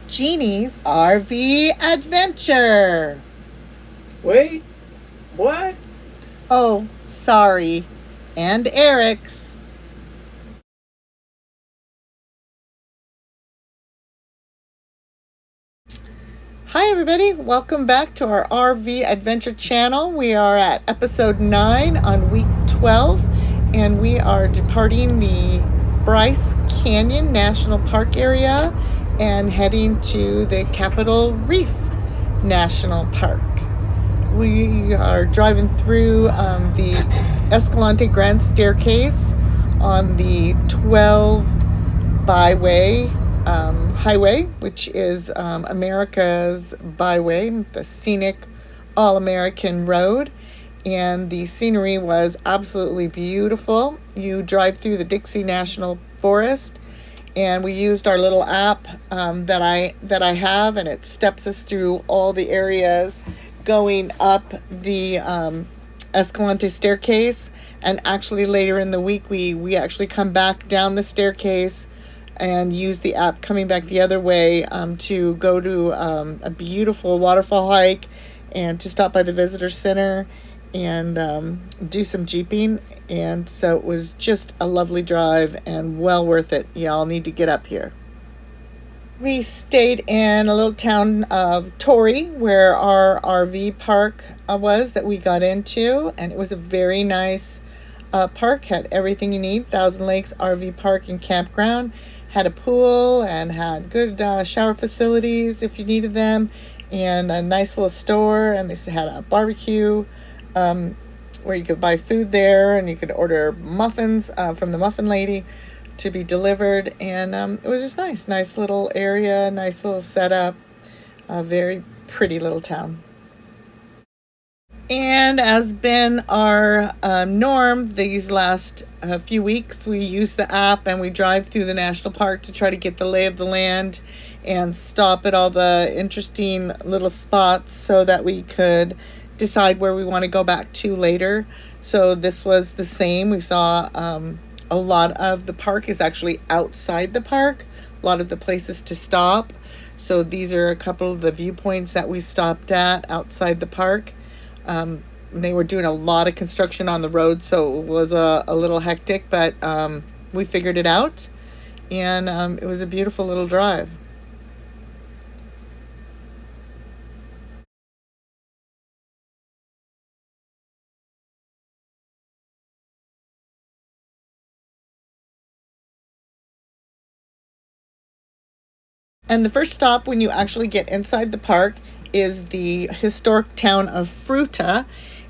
Jeannie's RV Adventure. Wait, what? Oh, sorry. And Eric's. Hi, everybody. Welcome back to our RV Adventure channel. We are at episode 9 on week 12, and we are departing the Bryce Canyon National Park area and heading to the Capitol Reef National Park. We are driving through the Escalante Grand Staircase on the 12 byway highway, which is America's byway, the scenic all-American road. And the scenery was absolutely beautiful. You drive through the Dixie National Forest, and we used our little app that I have, and it steps us through all the areas going up the Escalante staircase. And actually later in the week we actually come back down the staircase and use the app coming back the other way to go to a beautiful waterfall hike and to stop by the visitor center and do some jeeping. And so it was just a lovely drive and well worth it. Y'all need to get up here. We stayed in a little town of Torrey, where our RV park was that we got into, and it was a very nice park. Had everything you need. Thousand Lakes RV Park and Campground had a pool and had good shower facilities if you needed them, and a nice little store. And they had a barbecue where you could buy food there, and you could order muffins from the muffin lady to be delivered. And it was just nice little area, nice little setup, a very pretty little town. And as been our norm these last few weeks, we use the app and we drive through the national park to try to get the lay of the land and stop at all the interesting little spots so that we could decide where we want to go back to later. So this was the same. We saw a lot of the park is actually outside the park, a lot of the places to stop. So these are a couple of the viewpoints that we stopped at outside the park. They were doing a lot of construction on the road, so it was a little hectic, but we figured it out, and it was a beautiful little drive. And the first stop when you actually get inside the park is the historic town of Fruta.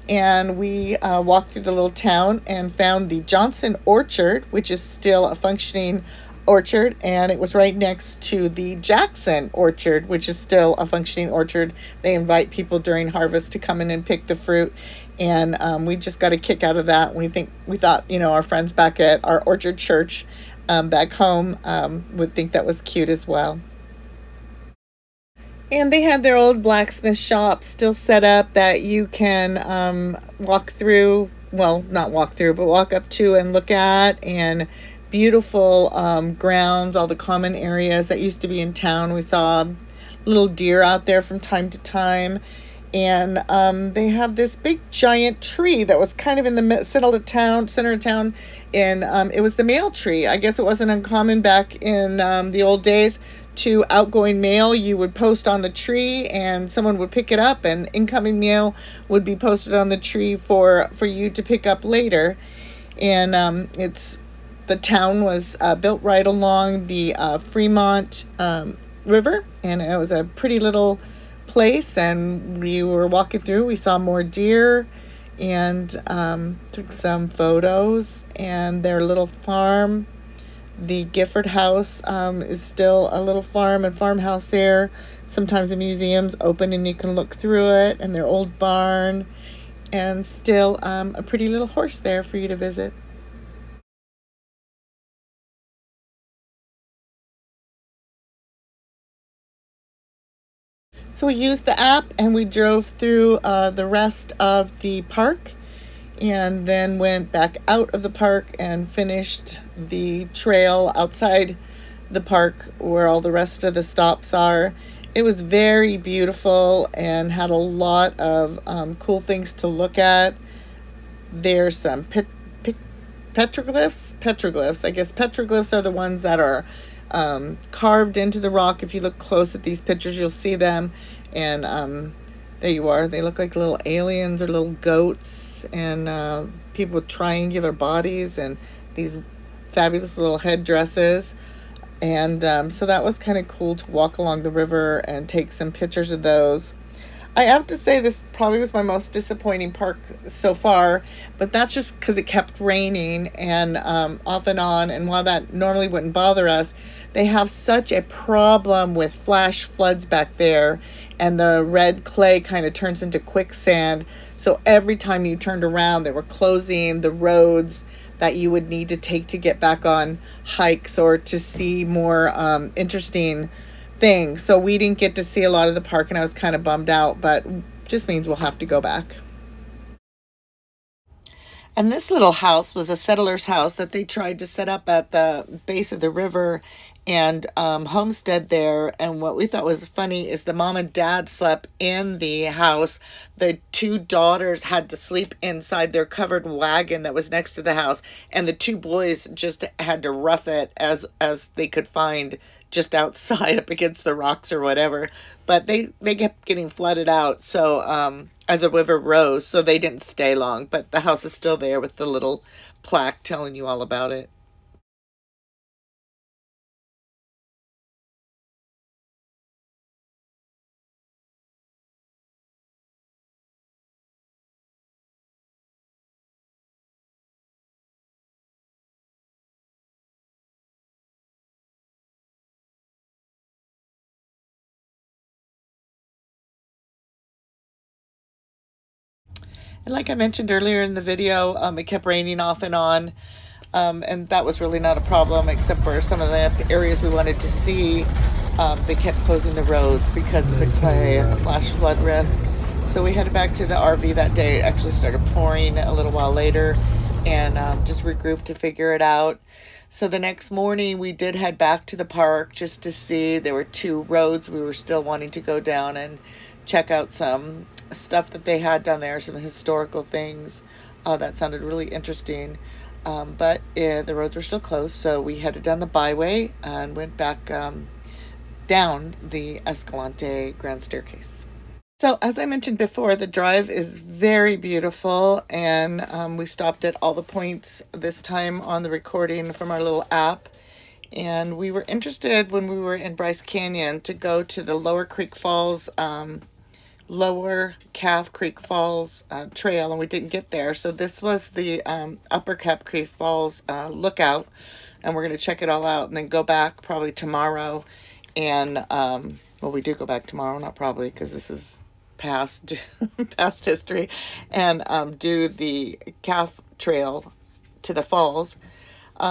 And we walked through the little town and found the Johnson Orchard, which is still a functioning orchard. And it was right next to the Jackson Orchard, which is still a functioning orchard. They invite people during harvest to come in and pick the fruit. And we just got a kick out of that. We thought, our friends back at our orchard church back home would think that was cute as well. And they had their old blacksmith shop still set up that you can walk through. Well, not walk through, but walk up to and look at. And beautiful grounds, all the common areas that used to be in town. We saw little deer out there from time to time. And they have this big giant tree that was kind of in the center of town. And it was the mail tree. I guess it wasn't uncommon back in the old days to outgoing mail. You would post on the tree and someone would pick it up, and incoming mail would be posted on the tree for you to pick up later. And the town was built right along the Fremont River, and it was a pretty little place. And we were walking through, we saw more deer and took some photos. And their little farm, the Gifford House, is still a little farm and farmhouse there. Sometimes the museum's open and you can look through it, and their old barn, and still a pretty little horse there for you to visit. So we used the app and we drove through the rest of the park, and then went back out of the park and finished the trail outside the park where all the rest of the stops are. It was very beautiful and had a lot of cool things to look at. There's some petroglyphs. I guess petroglyphs are the ones that are carved into the rock. If you look close at these pictures, you'll see them. And there you are. They look like little aliens or little goats, and people with triangular bodies and these fabulous little headdresses. And so that was kind of cool to walk along the river and take some pictures of those. I have to say this probably was my most disappointing park so far, but that's just because it kept raining and off and on. And while that normally wouldn't bother us, they have such a problem with flash floods back there, and the red clay kind of turns into quicksand. So every time you turned around, they were closing the roads that you would need to take to get back on hikes or to see more interesting thing. So we didn't get to see a lot of the park, and I was kind of bummed out, but just means we'll have to go back. And this little house was a settler's house that they tried to set up at the base of the river and homestead there. And what we thought was funny is the mom and dad slept in the house. The two daughters had to sleep inside their covered wagon that was next to the house, and the two boys just had to rough it as they could find just outside up against the rocks or whatever. But they kept getting flooded out, so as the river rose, so they didn't stay long. But the house is still there with the little plaque telling you all about it. And like I mentioned earlier in the video, it kept raining off and on. And that was really not a problem, except for some of the areas we wanted to see. They kept closing the roads because of the clay and the flash flood risk. So we headed back to the RV that day. It actually started pouring a little while later, and just regrouped to figure it out. So the next morning we did head back to the park just to see. There were two roads we were still wanting to go down and check out some stuff that they had down there, some historical things. That sounded really interesting. But the roads were still closed, so we headed down the byway and went back down the Escalante Grand Staircase. So as I mentioned before, the drive is very beautiful, and we stopped at all the points this time on the recording from our little app. And we were interested when we were in Bryce Canyon to go to the Lower Calf Creek Falls trail, and we didn't get there. So this was the Upper Calf Creek Falls lookout, and we're going to check it all out and then go back probably tomorrow. And well, we do go back tomorrow, not probably, because this is past past history, and do the calf trail to the falls.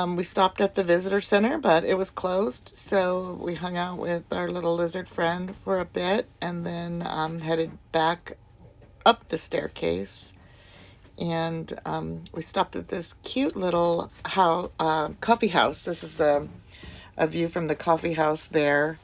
We stopped at the visitor center, but it was closed, so we hung out with our little lizard friend for a bit, and then headed back up the staircase. And we stopped at this cute little coffee house. This is a view from the coffee house there,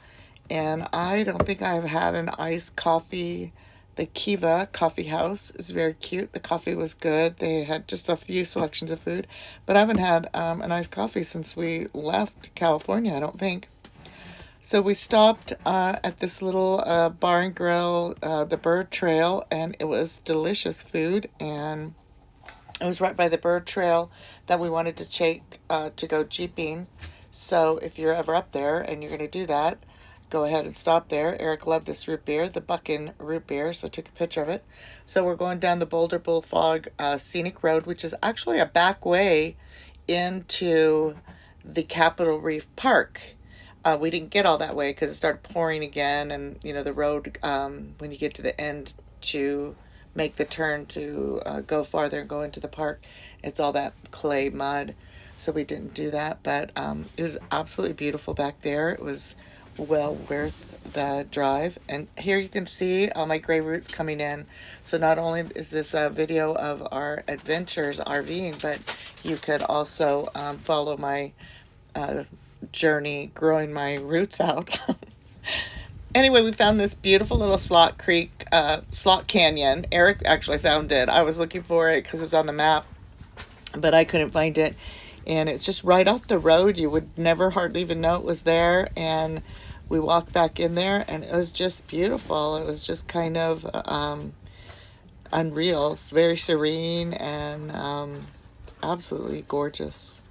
and I don't think I've had an iced coffee. The Kiva Coffee House is very cute. The coffee was good. They had just a few selections of food, but I haven't had an iced coffee since we left California, I don't think. So we stopped at this little bar and grill, the Bird Trail, and it was delicious food. And it was right by the Bird Trail that we wanted to take to go jeeping. So if you're ever up there and you're going to do that, go ahead and stop there. Eric loved this root beer, the Buckin root beer, so I took a picture of it. So we're going down the Boulder Bullfrog Scenic Road, which is actually a back way into the Capitol Reef Park. We didn't get all that way because it started pouring again, and the road, when you get to the end to make the turn to go farther and go into the park, it's all that clay mud. So we didn't do that, but it was absolutely beautiful back there. It was well worth the drive. And here you can see all my gray roots coming in. So not only is this a video of our adventures RVing, but you could also follow my journey growing my roots out. Anyway, we found this beautiful little slot canyon. Eric actually found it. I was looking for it because it's on the map, but I couldn't find it. And it's just right off the road. You would never hardly even know it was there. And we walked back in there, and it was just beautiful. It was just kind of unreal. It's very serene and absolutely gorgeous.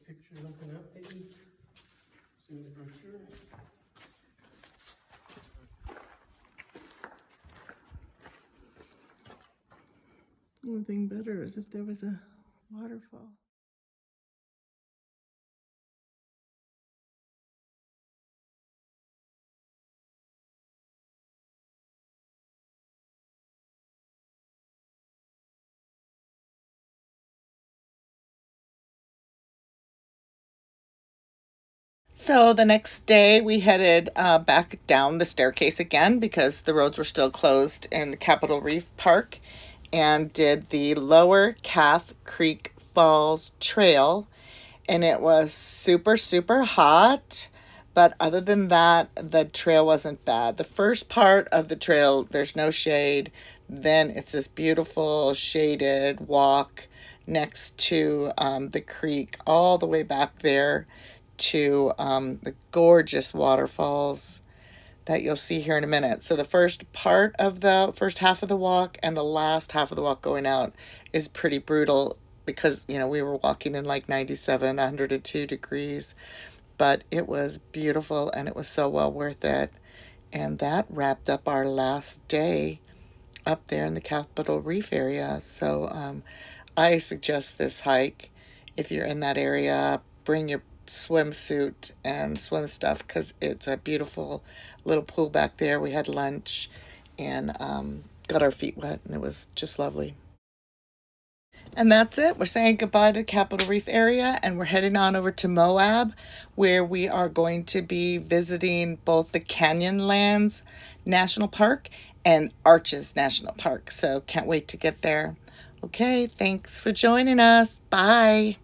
Picture looking up, maybe? It's in the brochure. The only thing better is if there was a waterfall. So the next day, we headed back down the staircase again because the roads were still closed in the Capitol Reef Park, and did the Lower Calf Creek Falls Trail. And it was super, super hot. But other than that, the trail wasn't bad. The first part of the trail, there's no shade. Then it's this beautiful shaded walk next to the creek, all the way back there to the gorgeous waterfalls that you'll see here in a minute. So the first half of the walk and the last half of the walk going out is pretty brutal because, we were walking in like 97, 102 degrees, but it was beautiful and it was so well worth it. And that wrapped up our last day up there in the Capitol Reef area. So I suggest this hike if you're in that area. Bring your swimsuit and swim stuff because it's a beautiful little pool back there. We had lunch and got our feet wet, and it was just lovely. And that's it. We're saying goodbye to the Capitol Reef area, and we're heading on over to Moab, where we are going to be visiting both the Canyonlands National Park and Arches National Park. So can't wait to get there. Okay, thanks for joining us. Bye.